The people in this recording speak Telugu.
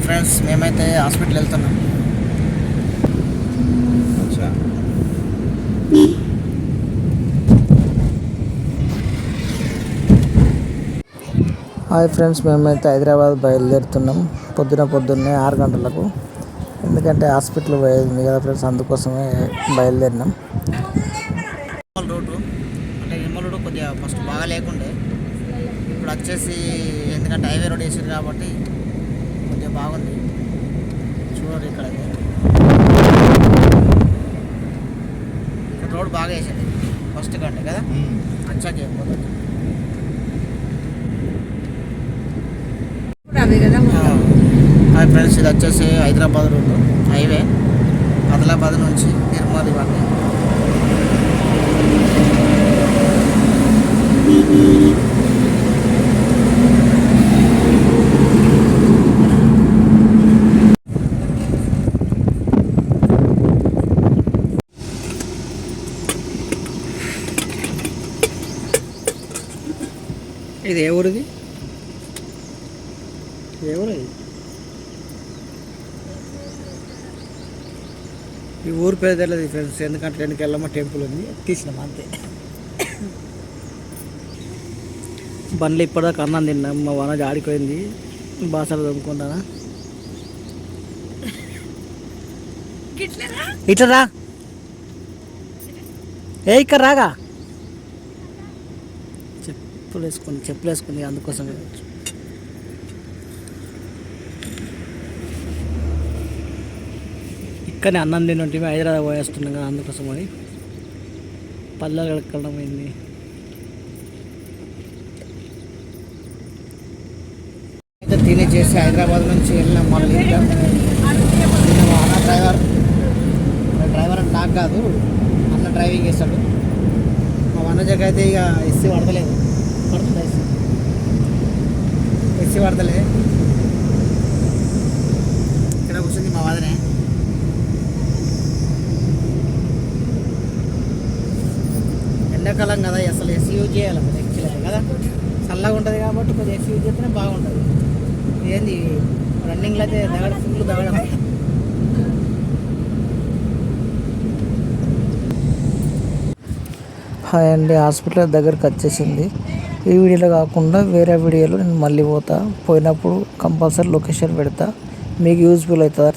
ఫ్రెండ్స్, మేమైతే హాస్పిటల్ వెళ్తున్నాం. హాయ్ ఫ్రెండ్స్, మేమైతే హైదరాబాద్ బయలుదేరుతున్నాం పొద్దున్నే 6 గంటలకు. ఎందుకంటే హాస్పిటల్ పోయేది కదా ఫ్రెండ్స్, అందుకోసమే బయలుదేరినాం. రోడ్డు అంటే నిర్మల్ రోడ్డు కొద్దిగా ఫస్ట్ బాగా లేకుండే, ఇప్పుడు వచ్చేసి ఎందుకంటే హైవే రోడ్ వేసారు కాబట్టి కొద్దిగా బాగుంది. చూడండి ఇక్కడ రోడ్ బాగా వేసింది ఫస్ట్ కంటే కదా, వచ్చాక అయిపోతుంది. హాయ్ ఫ్రెండ్స్, ఇది వచ్చేసి హైదరాబాద్ రోడ్డు హైవే, ఆదిలాబాద్ నుంచి నిర్మల్ ఇవన్నీ. ఇది ఏ ఊరిది? ఏ ఊరు ఇది? ఈ ఊరు పేరు తెలియదు ఫ్రెండ్స్, ఎందుకంటే వెనక వెళ్ళమ్మ టెంపుల్ ఉంది, తీసినాం అంతే. బండ్లు ఇప్పటిదాకా అన్నం తిన్నాం, మా వనజ ఆడిపోయింది, బాసలు తోముకుంటానా. ఇట్లా రా, ఏ ఇక్కడ రాగా, చెప్పులు వేసుకుంది అందుకోసం. ఇక్కడనే అన్నం తింటే హైదరాబాద్ పోయేస్తున్నాం కదా, అందుకోసం అని పల్లెలు కడక్కడం అయింది. అయితే తిని చేసి హైదరాబాద్ నుంచి వెళ్ళినాం. మళ్ళీ అన్న డ్రైవర్ అంటే నాకు కాదు, అన్న డ్రైవింగ్ చేస్తాడు. మా వనజకి అయితే ఇక ఎస్సీ పడతలేదు, పడుతుంది ఎస్సీ పడతలే. ఇక్కడ కూర్చుంది మా వదనే. ఎండాకాలం కదా, అసలు ఎస్సీ యూజ్ చేయాలి యాక్చువల్గా కదా, చల్లగా ఉంటుంది కాబట్టి కొద్దిగా ఎస్సీ యూజ్ చేస్తేనే బాగుంటుంది. ఏంది రన్నింగ్లో అయితే ఫుల్ దగడం. హాయ్ అండి, హాస్పిటల్ దగ్గరికి వచ్చేసింది. ఈ వీడియోలో కాకుండా వేరే వీడియోలో నేను మళ్ళీ పోయినప్పుడు కంపల్సరీ లొకేషన్ పెడతా, మీకు యూజ్ఫుల్ అవుతుంది.